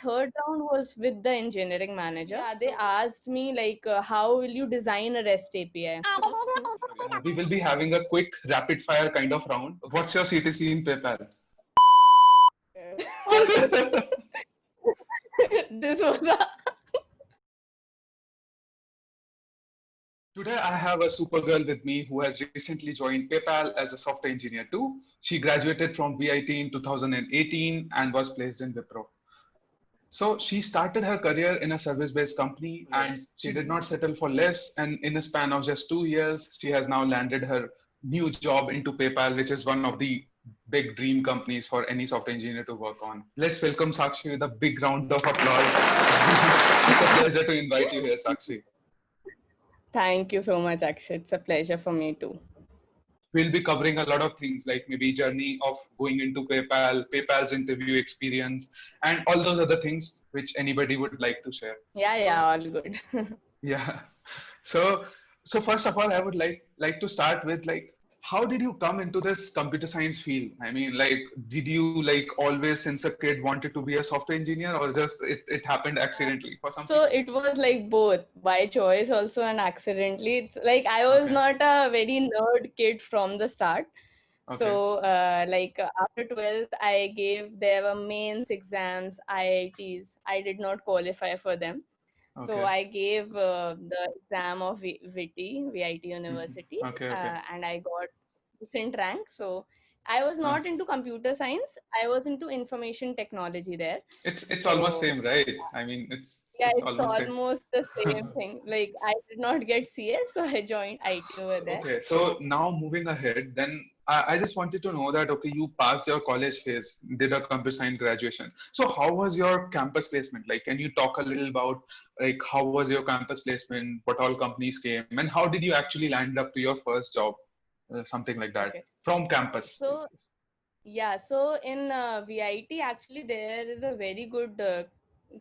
third round was with the engineering manager. Yeah, they asked me like, how will you design a REST API? We will be having a quick rapid fire kind of round. What's your CTC in PayPal? This was a Today, I have a super girl with me who has recently joined PayPal as a software engineer too. She graduated from VIT in 2018 and was placed in Wipro. So she started her career in a service-based company and she did not settle for less. And in a span of just 2 years, she has now landed her new job into PayPal, which is one of the big dream companies for any software engineer to work on. Let's welcome Sakshi with a big round of applause. It's a pleasure to invite you here, Sakshi. Thank you so much, Akshay. It's a pleasure for me too. We'll be covering a lot of things like maybe journey of going into PayPal, PayPal's interview experience, and all those other things which anybody would like to share. Yeah, all good. Yeah. So so first of all, I would like to start with like how did you come into this computer science field? I mean, like, did you like always since a kid wanted to be a software engineer or just it happened accidentally for some So people? it was like both by choice also and accidentally. It's like I was Okay. not a very nerd kid from the start. Okay. So after 12th, I gave there were mains exams, IITs. I did not qualify for them. So Okay. I gave the exam of VIT Mhm. University, Okay. Okay. and I got decent rank. So I was Uh, not into computer science. I was into information technology there. it's almost So same, right? I mean, yeah, it's it's almost same. almost the same thing. Like I did not get CS, so I joined IT over there. Okay, so now moving ahead, then I just wanted to know that okay, you passed your college phase, did a computer science graduation. So how was your campus placement? Like, can you talk a little about like how was your campus placement? What all companies came, and how did you actually land up to your first job, something like that Okay. from campus? So yeah, so in VIT actually there is a very good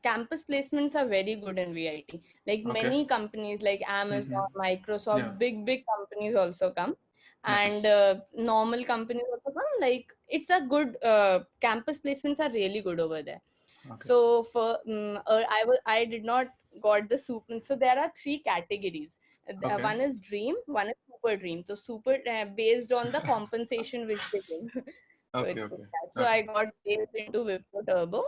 campus placements are very good in VIT. Like Okay. many companies like Mm-hmm. Amazon, Yeah. Microsoft, big companies also come, and Nice. normal companies also come. Like it's a good campus placements are really good over there. Okay. So I did not got the super. So there are three categories. Okay. One is dream, one is super dream. So super based on the compensation which they give. So Okay. it's Okay. like that. So Okay. I got placed into Wipro Turbo.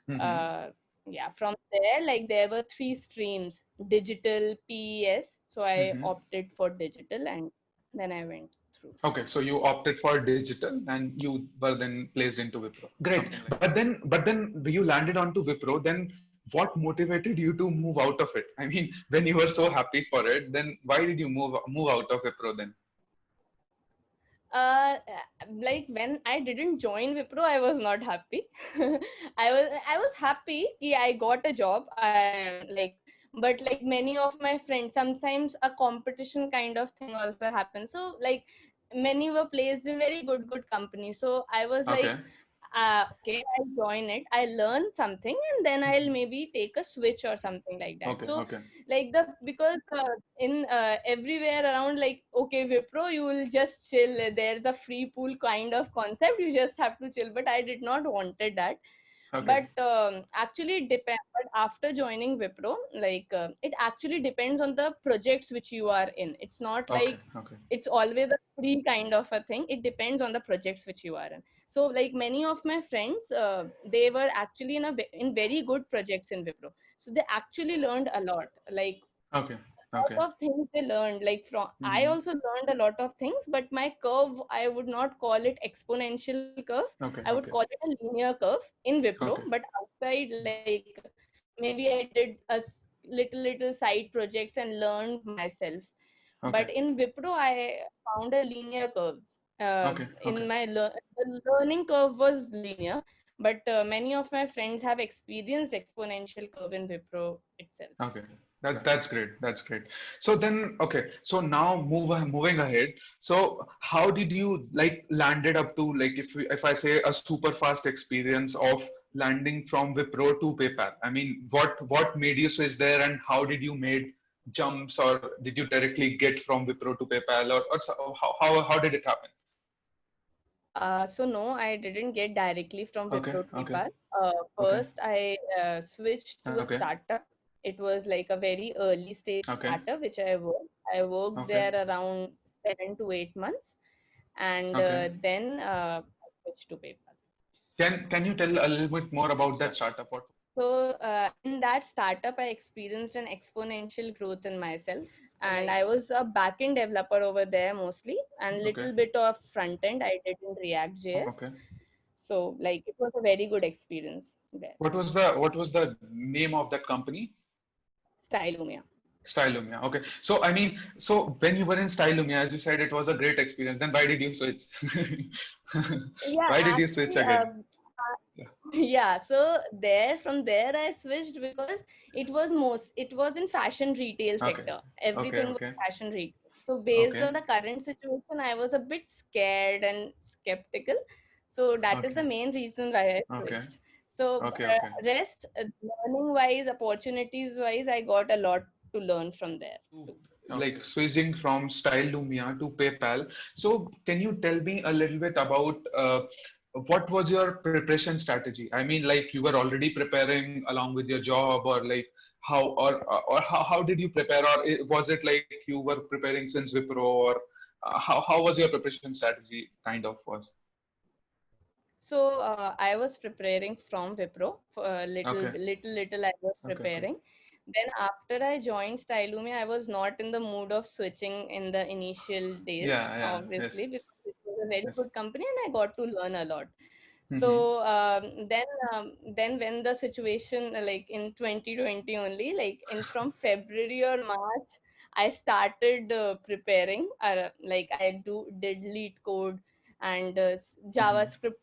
Mm-hmm. Uh, yeah, from there, like there were three streams: digital, PES. So I Mm-hmm. opted for digital, and then I went through. Okay, so you opted for digital and you were then placed into Wipro. Great. Okay. But then you landed onto Wipro, then what motivated you to move out of it? I mean, when you were so happy for it, then why did you move out of Wipro then? uh like when I didn't join Wipro, I was not happy. I was happy कि I got a job. But like many of my friends, sometimes a competition kind of thing also happens. So like many were placed in very good companies. So I was like, Okay. okay, I'll join it. I learn something, and then I'll maybe take a switch or something like that. Okay. So Okay. like the because in everywhere around, like okay, Wipro, you will just chill. There's a free pool kind of concept. You just have to chill. But I did not wanted that. Okay. But actually it depends. But after joining Wipro, like it actually depends on the projects which you are in. It's not Okay. like Okay. it's always a free kind of a thing. It depends on the projects which you are in. So like many of my friends, they were actually in very good projects in Wipro. So they actually learned a lot. Like Okay. Okay. lot of things they learned. Like from I Mm-hmm. also learned a lot of things, but my curve, I would not call it exponential curve. I Okay. would call Okay. it a linear curve in Wipro. Okay. But outside, like maybe I did little side projects and learned myself. But Okay. in Wipro, I found a linear curve. Okay. Okay. In my the learning curve was linear, but many of my friends have experienced exponential curve in Wipro itself. Okay, that's great. That's great. So then, okay. So now moving ahead. So how did you like landed up to like if I say a super fast experience of landing from Wipro to PayPal? I mean, what made you switch there, and how did you made jumps, or did you directly get from Wipro to PayPal, or how did it happen? So no, I didn't get directly from Okay, Wipro to okay, PayPal. okay, First, I switched to a okay, startup. It was like a very early stage okay, startup which I worked. I worked okay, there around 7 to 8 months, and okay. then I switched to PayPal. Can you tell a little bit more about So, that startup? What? in that startup, I experienced an exponential growth in myself, and Like, I was a backend developer over there mostly, and okay, little bit of front end I did in React JS. okay. So like it was a very good experience there. What was the name of that company? Stylumia. Stylumia. Okay. So I mean, so when you were in Stylumia, as you said, it was a great experience. Then why did you switch? Yeah, Why did you switch actually, again? Yeah. yeah. So from there I switched because it was in fashion retail Okay. sector. Okay. Everything was Okay. fashion retail. So based Okay. on the current situation, I was a bit scared and skeptical. So that is the Okay. main reason why I Okay. switched. So Okay. Okay. rest, learning wise, opportunities wise, I got a lot to learn from there too. Like switching from Stylumia to PayPal. So can you tell me a little bit about what was your preparation strategy? I mean, like you were already preparing along with your job, or like how did you prepare, or was it like you were preparing since Wipro, or how was your preparation strategy kind of was? So I was preparing from Wipro. For Okay. little I was Okay. Okay. preparing. Then after I joined Stylumi, I was not in the mood of switching in the initial days, Yeah. Yeah. Yes. obviously, because it was a very Yes. good company and I got to learn a lot. Mm-hmm. So then when the situation like in 2020 only, like in from February or March, I started preparing. Like I did lead code and Mm-hmm. JavaScript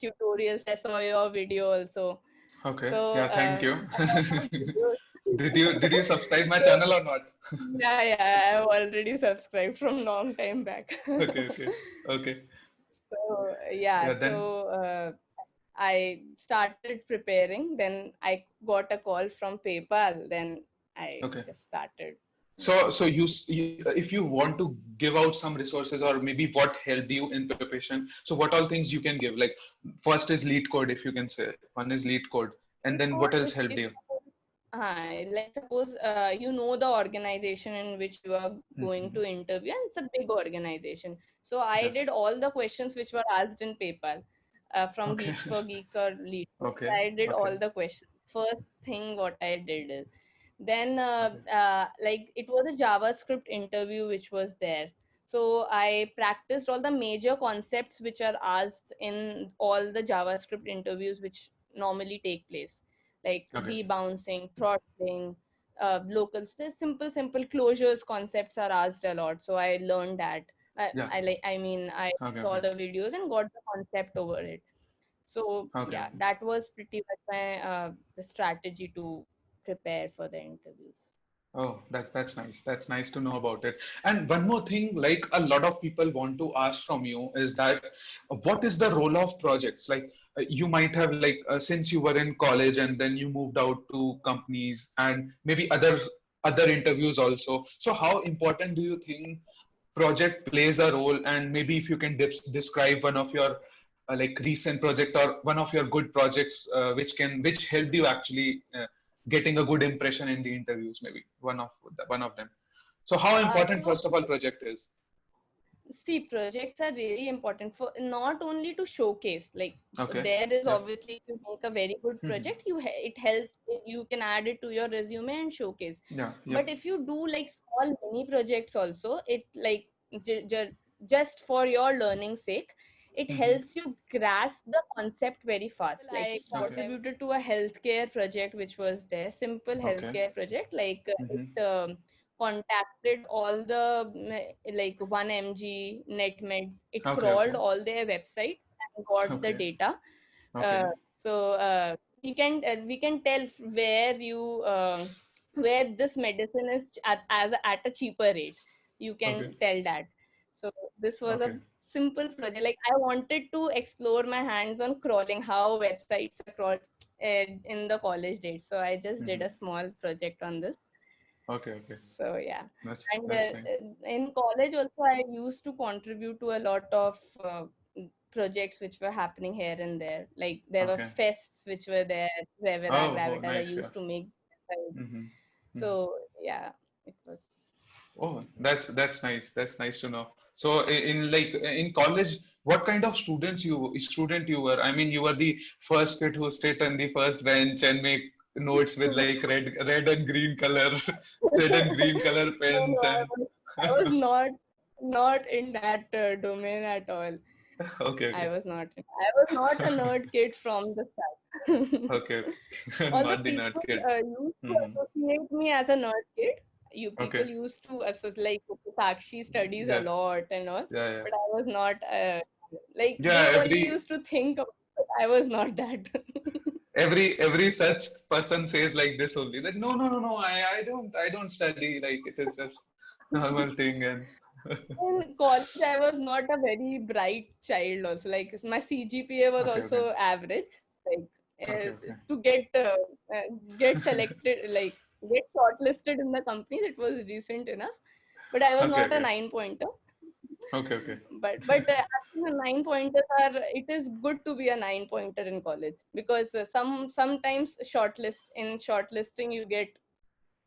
tutorials. I saw your video also. Okay. So Yeah. Thank you. I saw some Did you videos. subscribe my So channel or not? yeah, I've already subscribed from long time back. Okay, okay, okay. So yeah, Yeah, then I started preparing. Then I got a call from PayPal. Then I okay. just started. So if you want to give out some resources or maybe what helped you in preparation, so what all things you can give? Like first is lead code, if you can say. One is lead code, and then Before, what else helped if you? let's suppose you know the organization in which you are going Hmm. to interview, and it's a big organization. So I Yes. did all the questions which were asked in PayPal from Okay. Geeks for Geeks or Lead. Okay. I did Okay. all the questions. First thing what I did is then Okay. like it was a JavaScript interview which was there. So I practiced all the major concepts which are asked in all the JavaScript interviews which normally take place, like Okay. debouncing, throttling, locals. Just simple closures concepts are asked a lot. So I learned that. Yeah. I Okay. saw Okay. the videos and got the concept over it. So Okay. yeah, Okay. that was pretty much my the strategy to prepare for the interviews. Oh, that's nice. That's nice to know about it. And one more thing, like a lot of people want to ask from you is that what is the role of projects? Like you might have like since you were in college and then you moved out to companies and maybe other interviews also. So how important do you think project plays a role? And maybe if you can describe one of your like recent project or one of your good projects which helped you actually getting a good impression in the interviews, maybe one of them. So how important So first of all project is? see, projects are really important for not only to showcase, like Okay. there is Yep. obviously if you make a very good Hmm. project, it helps, you can add it to your resume and showcase. Yeah. But Yep. if you do like small mini projects also, it like just for your learning sake, it Hmm. helps you grasp the concept very fast. Like Okay. contributed to a healthcare project which was there, simple Okay. healthcare project, like Hmm. it contacted all the like 1mg net meds. It Okay. crawled Okay. all their websites and got the Okay. data. Okay. uh, so we can tell where you where this medicine is at a cheaper rate. You can Okay. tell that. So this was a Okay. simple project. Like I wanted to explore my hands on crawling, how websites are crawled in the college days. So I just did Hmm. a small project on this. Okay. Okay. So yeah, and That's nice. in college also I used to contribute to a lot of projects which were happening here and there. Like there were Okay. fests which were there. Gravira, Oh, oh, Gravitas I nice. Yeah. used to make. Mm-hmm. Mm-hmm. So yeah, it was. Oh, that's nice. That's nice to know. So in like in college, what kind of student you were? I mean, you were the first kid who sit on the first bench and make notes with like red and green color, red and green color No, pens no, and I was not in that domain at all. okay, I okay, was not. I was not a nerd kid from the start. okay, okay. Although Not the nerd people kid. used to Hmm. associate me as a nerd kid, you people Okay. used to associate like okay, Sakshi studies a Yeah, lot and all, yeah, yeah. but I was not. Like they Yeah, only used to think about it. I was not that. every such person says like this only that no, I don't study, like it is just normal thing. And In college, I was not a very bright child. Also, like my CGPA was okay, okay, also average. Like okay, okay, to uh, get selected, like get shortlisted in the companies, it was decent enough. But I was okay, not a okay, 9 pointer. okay, okay. But actually, the 9 pointers are. It is good to be a 9 pointer in college because sometimes shortlisting you get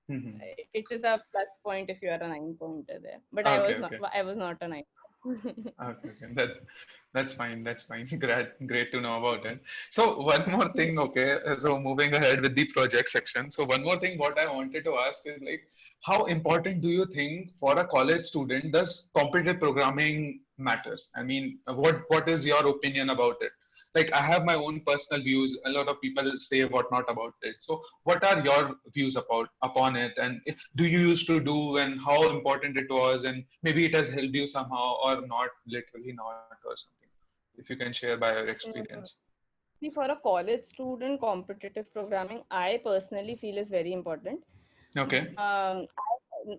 Mhm. it is a plus point if you are a 9 pointer there. But I Okay, was not. okay, I was not a nine. okay, okay. That's fine. That's fine. Great to know about it. So one more thing, okay. So moving ahead with the project section. So one more thing, what I wanted to ask is like, how important do you think for a college student does competitive programming matters? I mean, what is your opinion about it? Like, I have my own personal views. A lot of people say whatnot about it. So what are your views about upon it, and do you used to do, and how important it was, and maybe it has helped you somehow or not, literally not, or something, if you can share by your experience. Mm. See, for a college student, competitive programming, I personally feel is very important. Okay.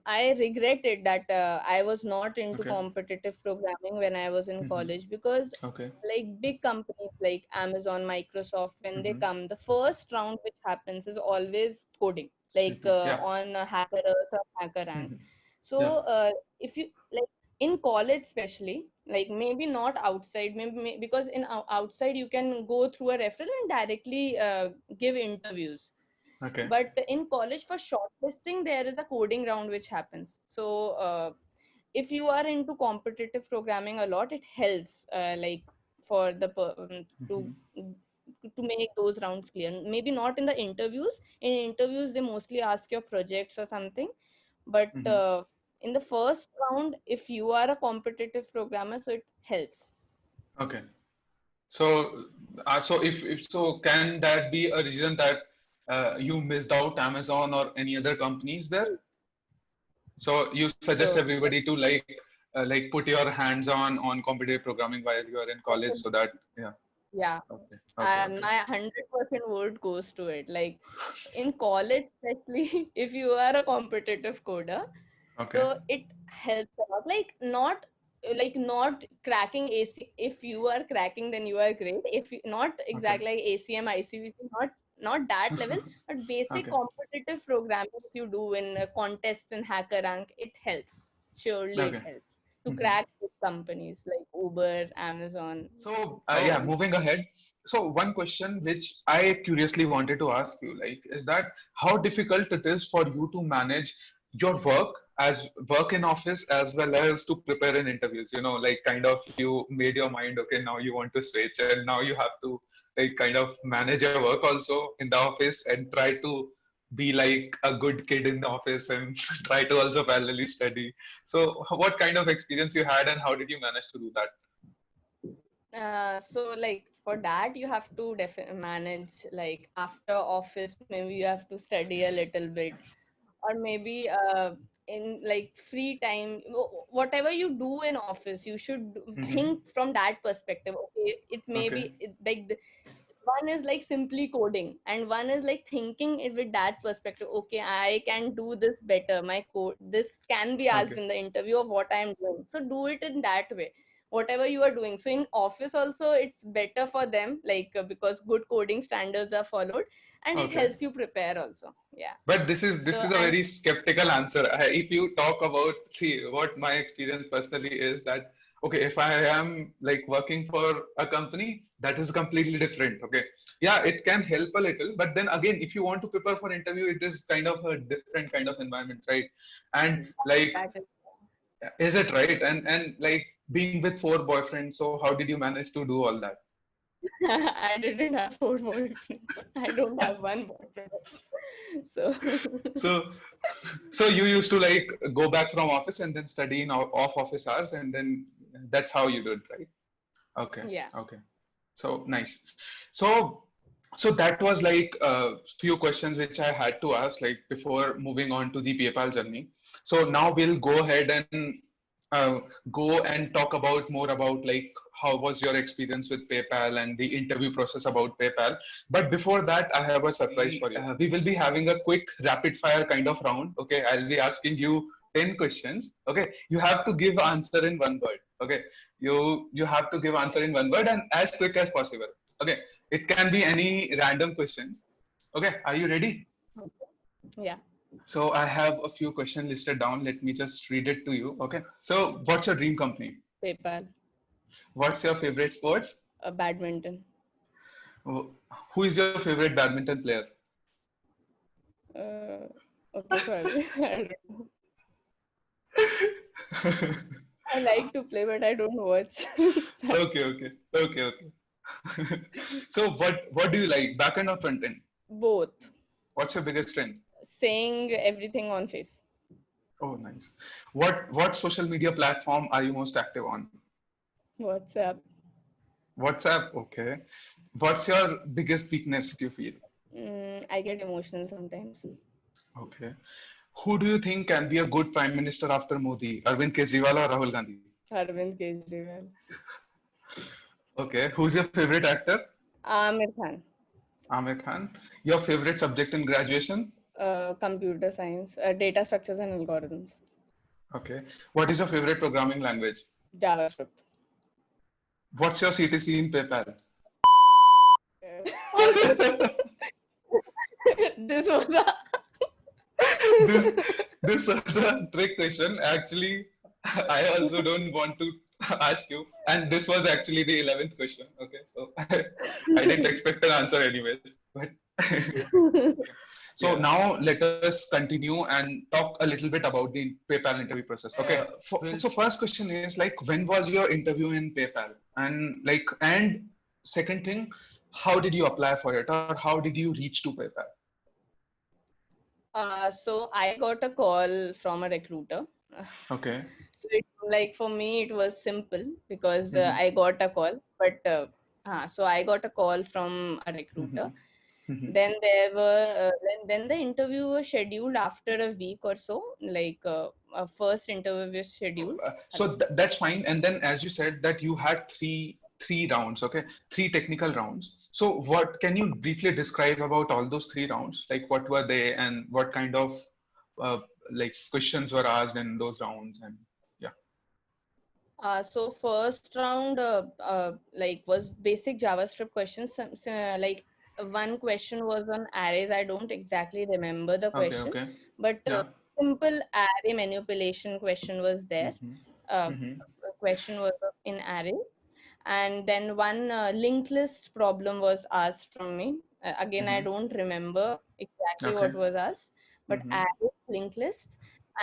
I regretted that I was not into Okay. competitive programming when I was in Hmm. college because, Okay. like big companies like Amazon, Microsoft, when they Hmm. come, the first round which happens is always coding, like Yeah. on Hacker Earth or Hacker Rank. Hmm. So, Yeah. if you like in college, especially, like maybe not outside, maybe because in outside you can go through a referral and directly give interviews, Okay. but in college for shortlisting there is a coding round which happens. So if you are into competitive programming a lot, it helps like for the Hmm. to make those rounds clear. Maybe not in the interviews. In interviews they mostly ask your projects or something, but Hmm. in the first round if you are a competitive programmer, so it helps. Okay. So, so if so, can that be a reason that you missed out Amazon or any other companies there? So you suggest So everybody to like put your hands on competitive programming while you are in college, so that yeah. yeah, Okay. Okay. Okay. my 100% vote goes to it. Like in college, especially if you are a competitive coder, Okay. so it helps a lot. Like not cracking AC. If you are cracking, then you are great. If you, not Okay. exactly like ACM, ICVC, not that level, but basic Okay. competitive programming if you do in contests and hacker rank, it helps. Surely it Okay. helps to Mhm. crack big companies like Uber, Amazon. So yeah, Oh, moving ahead. So one question which I curiously wanted to ask you, like, is that how difficult it is for you to manage your work in office as well as to prepare in interviews. Like kind of you made your mind, okay, now you want to switch, and now you have to like kind of manage your work also in the office and try to be like a good kid in the office and try to also parallelly study. So what kind of experience you had, and how did you manage to do that? so like for that you have to manage like after office maybe you have to study a little bit, or maybe in like free time, whatever you do in office you should Hmm. think from that perspective. Okay, it may Okay. be like one is like simply coding and one is like thinking it with that perspective. Okay, I can do this better, my code this can be asked Okay. in the interview of what I am doing, so do it in that way whatever you are doing. So in office also it's better for them, like because good coding standards are followed and it Okay. helps you prepare also. Yeah. But this So is a and very skeptical answer. If you talk about, see, what my experience personally is that okay, if I am like working for a company, that is completely different. Okay, yeah, it can help a little, but then again, if you want to prepare for interview, it is kind of a different kind of environment, right? And like, That is, is it right? And like being with four boyfriends, so how did you manage to do all that? I didn't have four boyfriends. I don't have one boyfriend. So So, so you used to like go back from office and then study in off office hours, and then that's how you did, right? Okay, yeah. okay. So nice. So, so that was like a few questions which I had to ask like before moving on to the PayPal journey. So now we'll go ahead and uh, go and talk about more about like how was your experience with PayPal and the interview process about PayPal. But before that, I have a surprise for you. We will be having a quick rapid fire kind of round. Okay, I'll be asking you 10 questions. Okay, you have to give answer in one word. Okay, you have to give answer in one word and as quick as possible. Okay, it can be any random questions. Okay, are you ready? Yeah. So I have a few questions listed down. Let me just read it to you. Okay, so what's your dream company? PayPal. What's your favorite sports? Badminton. Who is your favorite badminton player? Uh, okay, sorry. I don't know. I like to play, but I don't watch. Okay, okay, okay, okay. So what do you like, back end or front end? Both. What's your biggest strength? Saying everything on face. Oh, nice. What social media platform are you most active on? WhatsApp. WhatsApp. Okay. What's your biggest weakness you feel? I get emotional sometimes. Okay. Who do you think can be a good prime minister after Modi? Arvind Kejriwal or Rahul Gandhi? Arvind Kejriwal. Okay. Who's your favorite actor? Amir Khan. Amir Khan. Your favorite subject in graduation? Computer science. Data structures and algorithms. Okay. What is your favorite programming language? JavaScript. What's your CTC in PayPal? This was a this this was a trick question. Actually, I also don't want to ask you. And this was actually the 11th question. Okay, so I didn't expect an answer anyways. But so now let us continue and talk a little bit about the PayPal interview process. Okay. So first question is like, when was your interview in PayPal? And like, and second thing, how did you apply for it, or how did you reach to PayPal? so I got a call from a recruiter. Okay. So it like for me it was simple because Mm-hmm. I got a call, but so I got a call from a recruiter. Mm-hmm. Mm-hmm. Then there were then the interview was scheduled after a week or so. Like a first interview was scheduled. So that's fine. And then, as you said, that you had three rounds, okay, three technical rounds. So, what can you briefly describe about all those three rounds? Like, what were they, and what kind of uh, like questions were asked in those rounds? And yeah. So first round like was basic JavaScript questions. Like one question was on arrays. I don't exactly remember the Okay. question, Okay. but Yeah. simple array manipulation question was there. Mm-hmm. Mm-hmm. A question was in array, and then one linked list problem was asked from me. Again, I Mm-hmm. don't remember exactly Okay. what was asked, but Mm-hmm. array linked list.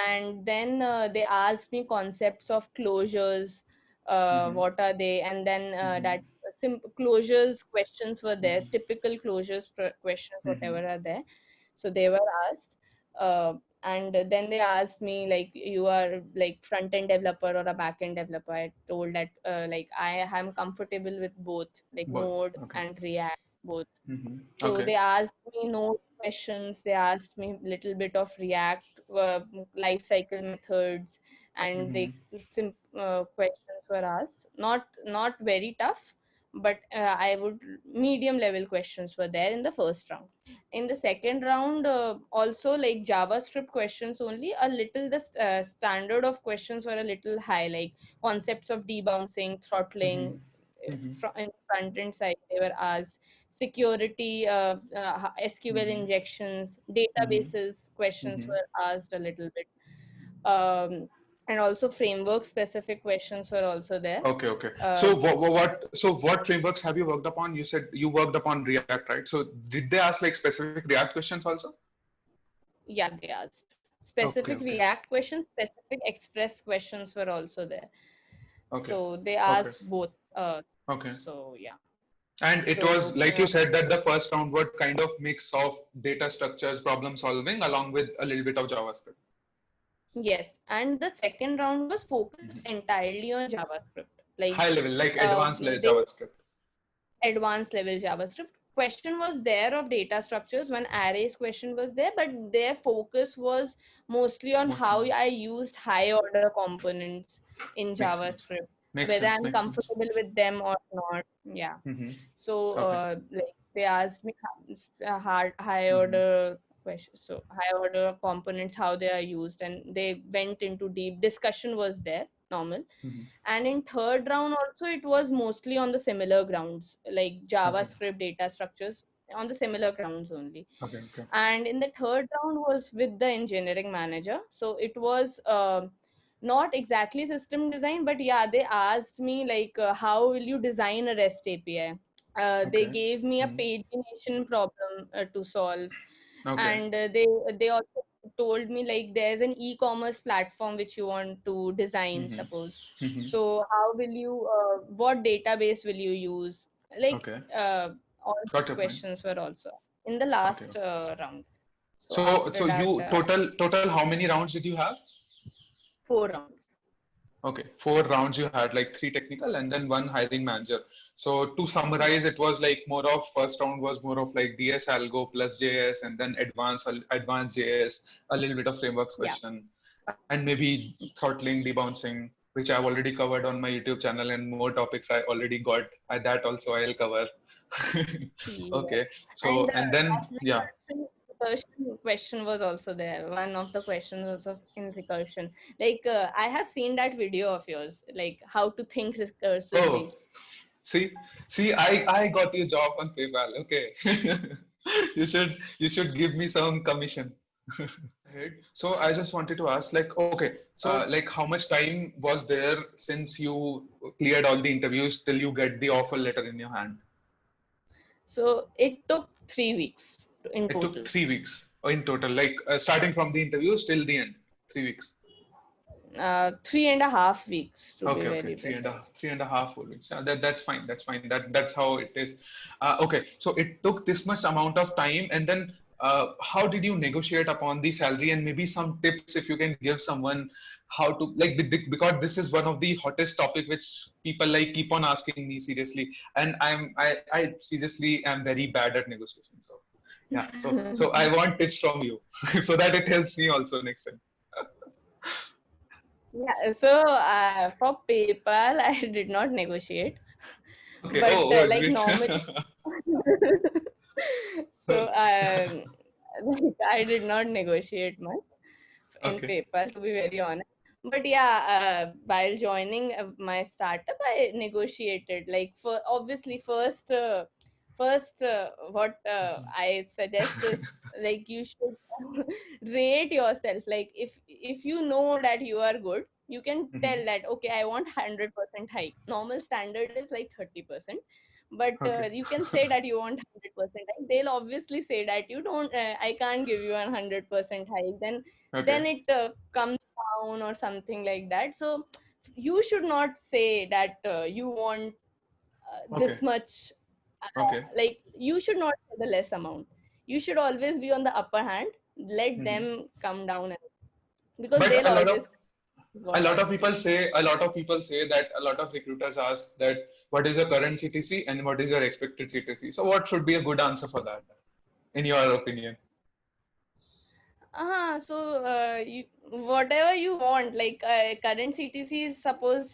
And then they asked me concepts of closures, Mm-hmm. what are they, and then Mm-hmm. that closures questions were there, typical closures questions, Mm-hmm. whatever are there. So they were asked. And then they asked me like, you are like front end developer or a back end developer. I told that like I am comfortable with both, like Both. Node Okay. and React, both. Mm-hmm. So Okay. they asked me Node questions, they asked me little bit of React life cycle methods, and Mm-hmm. they questions were asked. Not very tough, but I would medium level questions were there in the first round. In the second round, also like JavaScript questions only, a little the standard of questions were a little high, like concepts of debouncing, Mm-hmm. throttling. Mm-hmm. In front end side, they were asked security, SQL Mm-hmm. injections, Mm-hmm. databases questions Mm-hmm. were asked a little bit. Um, and also framework specific questions were also there. Okay, okay. Uh, So what frameworks have you worked upon? You said you worked upon React, right? So did they ask like specific React questions also? yeah, they asked Okay, specific okay, React questions, specific Express questions were also there. okay, So they okay, asked both. okay. So yeah. And it was So like you said that the first round was kind of mix of data structures, problem solving, along with a little bit of JavaScript. yes, and the second round was focused Mhm. entirely on JavaScript. Like High level, like advanced they JavaScript. advanced level JavaScript. Question was there of data structures, one arrays question was there, but their focus was mostly on Mostly how on. I used high order components in Makes sense. JavaScript, Makes whether sense. I'm Makes sense. comfortable with them or not. Yeah. Hmm. So Okay. like they asked me high Hmm. order questions. So high order components, how they are used, and they went into deep discussion was there, normal. Hmm. And in third round also it was mostly on the similar grounds like Okay. JavaScript data structures on the similar grounds only. Okay. Okay. And in the third round was with the engineering manager. So it was not exactly system design, but yeah, they asked me like how will you design a REST API. They Okay. gave me a Hmm. pagination problem to solve, Okay. and they also told me like there's an e-commerce platform which you want to design, Hmm. suppose. Hmm. So how will you what database will you use, like Okay. all Got these your point. questions were also in the Okay. last round. So So, after so that you total how many rounds did you have? 4 rounds. Okay, 4 rounds you had, like three technical and then one hiring manager. So to Yeah, summarize, it was like more of first round was more of like DS Algo plus JS and then advanced JS, a little bit of frameworks yeah, question, and maybe throttling, debouncing, which I've already covered on my YouTube channel, and more topics I already got. That also I'll cover. yeah. Okay, And so and then yeah. recursion question was also there. One of the questions was in recursion. Like I have seen that video of yours, like how to think recursively. Oh, see, I got you job on PayPal. Okay. You should give me some commission. Right. So I just wanted to ask, like, okay, so like how much time was there since you cleared all the interviews till you get the offer letter in your hand? So it took 3 weeks in It took total. 3 weeks in total, like starting from the interviews till the end. 3 weeks. 3.5 weeks to be Okay, okay, very precise. 3.5 full weeks. That's fine. That's fine. That's how it is. Okay, so it took this much amount of time, and then how did you negotiate upon the salary? And maybe some tips if you can give someone how to like because this is one of the hottest topic which people like keep on asking me seriously, and I seriously am very bad at negotiation. So yeah, so I want tips from you so that it helps me also next time. Yeah, so for PayPal, I did not negotiate, Okay. but Oh, oh, like great. normally, so like I did not negotiate much in Okay. PayPal, to be very honest. But yeah, while joining my startup, I negotiated. Like for obviously first what I suggest is like you should rate yourself. Like if you know that you are good, you can Mhm. tell that okay, I want 100% hike. Normal standard is like 30%, but Okay. you can say that you want 100% hike. They'll obviously say that you don't. I can't give you 100% hike. Then Okay. it comes down or something like that. So you should not say that you want Okay. this much. Okay. Like you should not say the less amount. You should always be on the upper hand. Let Hmm. them come down, because But they'll a lot of always what I feel. people say that a lot of recruiters ask that what is your current CTC and what is your expected CTC. So what should be a good answer for that, in your opinion? So you whatever you want, like current CTC is suppose,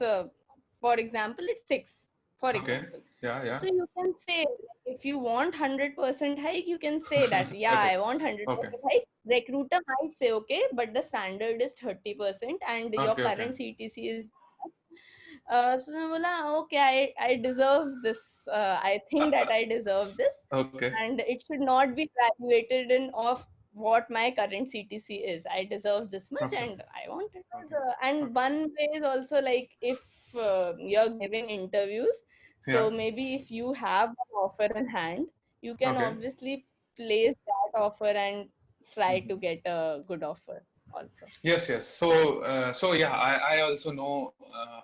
for example, it's 6, for Okay. example. Yeah. Yeah. So you can say if you want 100% hike, you can say that yeah, Okay. I want Okay. 100% hike. Recruiter might say okay, but the standard is 30% and your Okay. Okay. current CTC is. So then bola, okay, I deserve this. I think that I deserve this, Okay. and it should not be evaluated in of what my current CTC is. I deserve this much, Okay. and I want it. Okay. And Okay. one way is also like if you're giving interviews, Yeah. so maybe if you have an offer in hand, you can Okay. obviously place that offer and try to Mhm. get a good offer also. Yes, yes. So yeah, I also know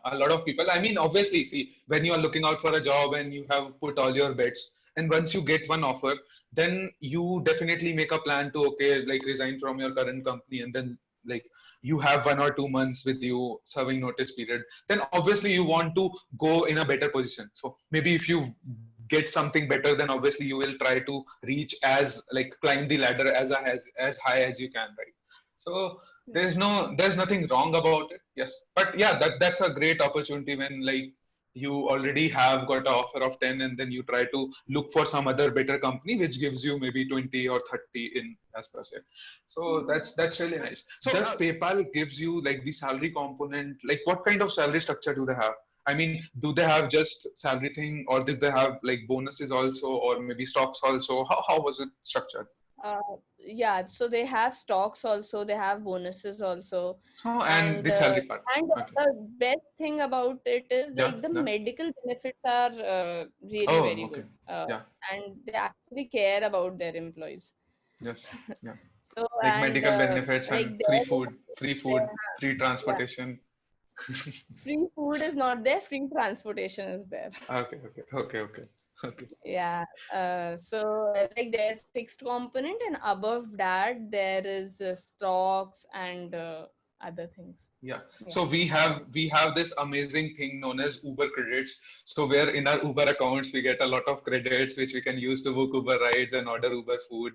a lot of people. I mean, obviously, see, when you are looking out for a job and you have put all your bets, and once you get one offer, then you definitely make a plan to, okay, like resign from your current company, and then like you have 1 or 2 months with you serving notice period. Then obviously you want to go in a better position. So maybe if you get something better, then obviously you will try to reach as like climb the ladder as high as you can, right? So there's nothing wrong about it. Yes, but yeah, that's a great opportunity when like you already have got an offer of 10 and then you try to look for some other better company which gives you maybe 20 or 30 in as per se. So that's really nice. So does PayPal gives you like the salary component? Like what kind of salary structure do they have? I mean, do they have just salary thing or did they have like bonuses also or maybe stocks also? How was it structured? Uh, yeah, so they have stocks also, they have bonuses also, So and and the salary part. and Okay. the best thing about it is Yeah, like the yeah. medical benefits are really Oh, very okay. good, Yeah. and they actually care about their employees. Yes. Yeah. So Like and medical benefits like and there, they food, have, free yeah, transportation. free food is not there, free transportation is there. Okay, okay, okay, okay, okay. Yeah, so like there's fixed component, and above that there is stocks and other things. Yeah. Yeah. So we have this amazing thing known as Uber credits. So where in our Uber accounts we get a lot of credits which we can use to book Uber rides and order Uber food.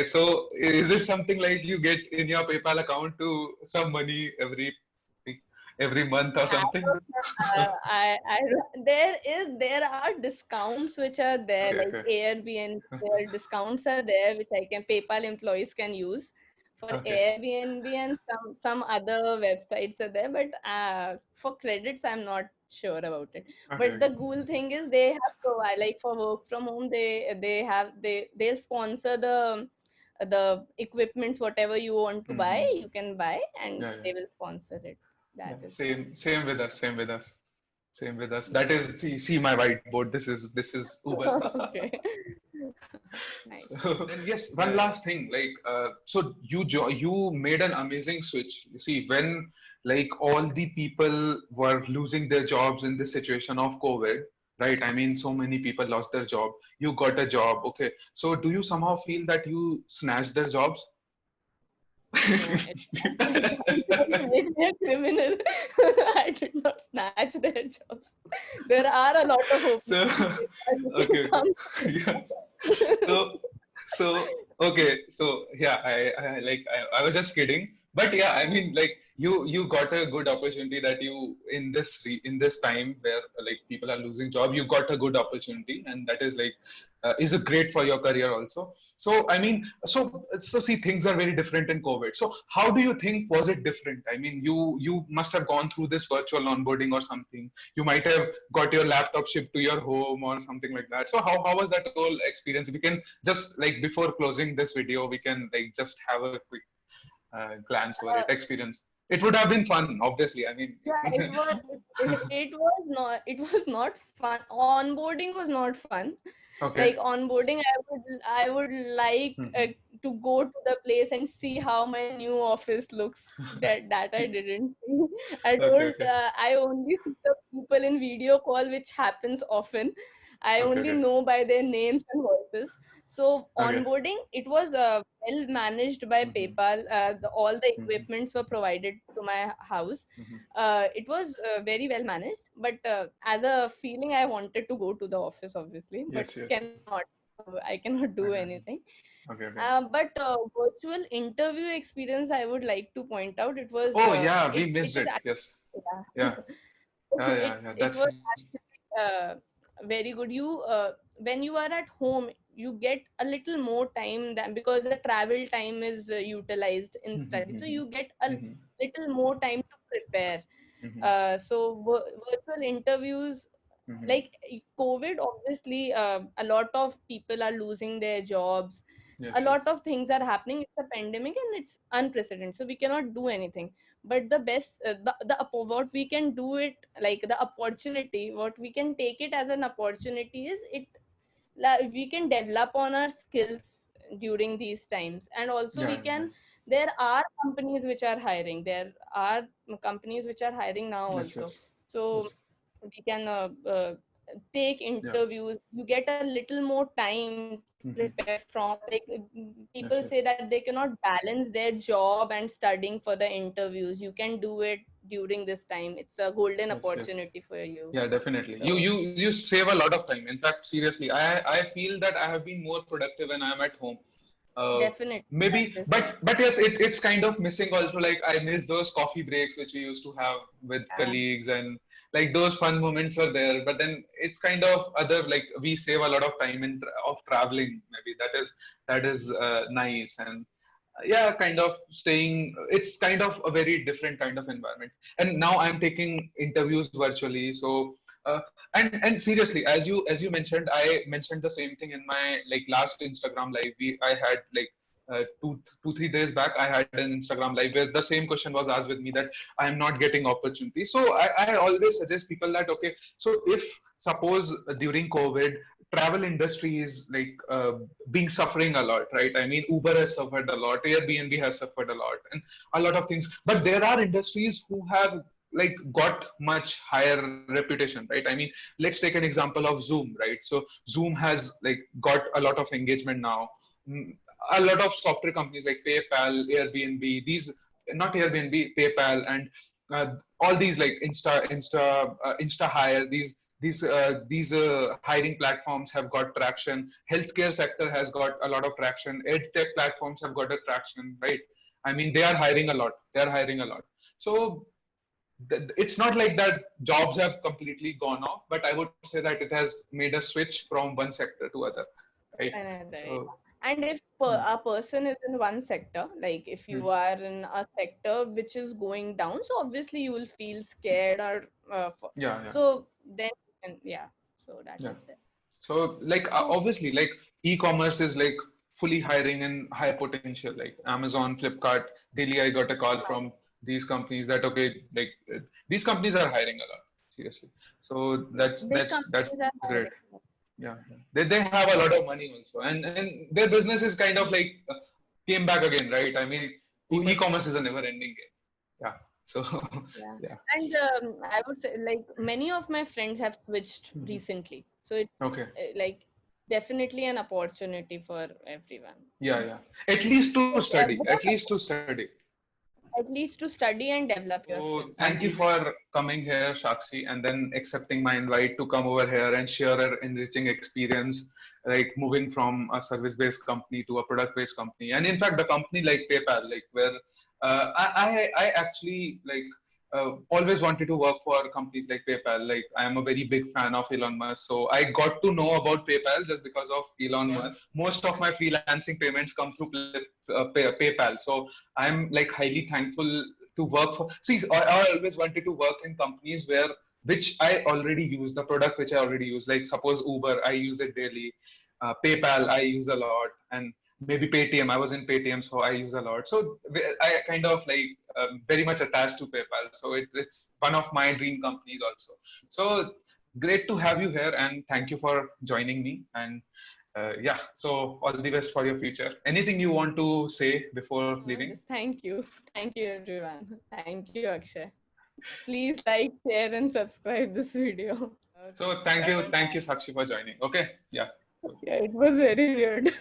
So is it something like you get in your PayPal account to some money every month or As something? of now, there are discounts which are there, Okay, like okay, Airbnb, there discounts are there which I can PayPal employees can use for okay, Airbnb, and some other websites are there, but for credits I'm not sure about it. okay, But the okay. cool thing is they have provide, like for work from home, they'll sponsor the equipments, whatever you want to buy, Mm-hmm. you can buy, and Yeah, yeah. they will sponsor it. Yeah, That is there. same with us, same with us, same with us. That is, see my whiteboard. This is Uber. Okay. Nice. So, and yes, one last thing, like, so you made an amazing switch. You see, when like all the people were losing their jobs in this situation of COVID, right? I mean, so many people lost their job. You got a job, okay. So, do you somehow feel that you snatched their jobs? No, it don't make me a criminal. I did not snatch their jobs. There are a lot of So, openings in paper. You can okay, okay, come. yeah. So, okay, so yeah, I was just kidding, but yeah, I mean, like you got a good opportunity that you in this time where like people are losing job, you got a good opportunity, and that is like is a great for your career also. So I mean, so see, things are very different in COVID. So how do you think was it different? I mean, you must have gone through this virtual onboarding or something. You might have got your laptop shipped to your home or something like that. So how was that whole experience? We can just like before closing this video, we can like just have a quick glance over it, Uh, experience. It would have been fun, obviously. I mean, yeah, it was not fun. Onboarding was not fun. okay. Like onboarding, I would like Mhm. to go to the place and see how my new office looks. That I didn't see. Okay, okay, I only see the people in video call, which happens often. I okay, only okay, know by their names and voices. So okay. onboarding, it was well managed by Hmm. PayPal. All the Hmm. equipments were provided to my house. Hmm. It was very well managed, but as a feeling, I wanted to go to the office, obviously, but Yes, yes. cannot. I cannot do Okay, anything. okay, okay. But virtual interview experience, I would like to point out. It was Oh yeah, we it missed is it. actually, Yes. yeah. Yeah. Yeah, yeah, yeah. It That's was actually very good. When you are at home, you get a little more time than, because the travel time is utilized in study, so Mhm, you get a mhm, little more time to prepare. mhm, Virtual interviews, mhm, like COVID, obviously, a lot of people are losing their jobs, Yes, A yes. lot of things are happening. It's a pandemic and it's unprecedented, so we cannot do anything. But the best, what we can do it, like the opportunity, what we can take it as an opportunity is it, we can develop on our skills during these times. And also Yeah, we yeah. can, there are companies which are hiring, there are companies which are hiring now Yes, also. yes. So Yes. we can take Yeah. interviews, you get a little more time to Mm-hmm. prepare from, like people Yes, say yes. that they cannot balance their job and studying for the interviews. You can do it during this time. It's a golden Yes, yes. opportunity for you. Yeah, definitely. So You save a lot of time. In fact, seriously, I feel that I have been more productive when I'm at home. Uh, definitely that Maybe, is there. but yes, it's kind of missing also. Like I miss those coffee breaks which we used to have with Yeah. colleagues, and like those fun moments were there. But then it's kind of other, like we save a lot of time of traveling. Maybe that is nice. And yeah, kind of staying, it's kind of a very different kind of environment. And now I'm taking interviews virtually. So and seriously, as you mentioned, I mentioned the same thing in my like last Instagram live. I had like 2 3 days back, I had an Instagram live where the same question was asked with me, that I am not getting opportunities. So I always suggest people that, okay, so if suppose during COVID, travel industry is like being suffering a lot, right? I mean, Uber has suffered a lot, Airbnb has suffered a lot, and a lot of things. But there are industries who have like got much higher reputation, right? I mean, let's take an example of Zoom, right? So Zoom has like got a lot of engagement now. Mm, a lot of software companies like PayPal, Airbnb, these, not Airbnb, PayPal, and all these like Insta Hire, these hiring platforms have got traction. Healthcare sector has got a lot of traction. EdTech platforms have got a traction, right? I mean, they are hiring a lot. They are hiring a lot. So it's not like that jobs have completely gone off, but I would say that it has made a switch from one sector to other, right? Another. So And if mm, a person is in one sector, like if you mm, are in a sector which is going down, so obviously you will feel scared or yeah, yeah, so then yeah, so that yeah. is it. So like So obviously, like e-commerce is like fully hiring and high potential, like Amazon, Flipkart. Daily I got a call from these companies that, okay, like these companies are hiring a lot, seriously. So yes, that's big that's that's companies are great. hiring. Yeah, yeah. They have a lot of money also, and their business is kind of like came back again, right? I mean, e-commerce is a never ending game. Yeah. So Yeah. yeah. And I would say like many of my friends have switched Mhm. recently. So it's Okay. like definitely an opportunity for everyone. Yeah, yeah. At least to Like study. At both of least to study. at least to study and develop your So skills. thank you for coming here, Shakshi, and then accepting my invite to come over here and share an enriching experience, like moving from a service-based company to a product-based company. And in fact, the company like PayPal, like where I actually like always wanted to work for companies like PayPal. Like I am a very big fan of Elon Musk, so I got to know about PayPal just because of Elon Musk. Most of my freelancing payments come through PayPal, so I'm like highly thankful to work for. See, I always wanted to work in companies where which I already use, the product which I already use. Like suppose Uber, I use it daily. PayPal, I use a lot, and maybe Paytm. I was in Paytm, so I use a lot. So I kind of like very much attached to PayPal. So it's one of my dream companies also. So great to have you here, and thank you for joining me. And yeah, so all the best for your future. Anything you want to say before leaving? Just thank you. Thank you everyone. Thank you, Akshay. Please like, share, and subscribe this video. Okay. So thank you, Sakshi, for joining. Okay, yeah. Yeah, it was very weird.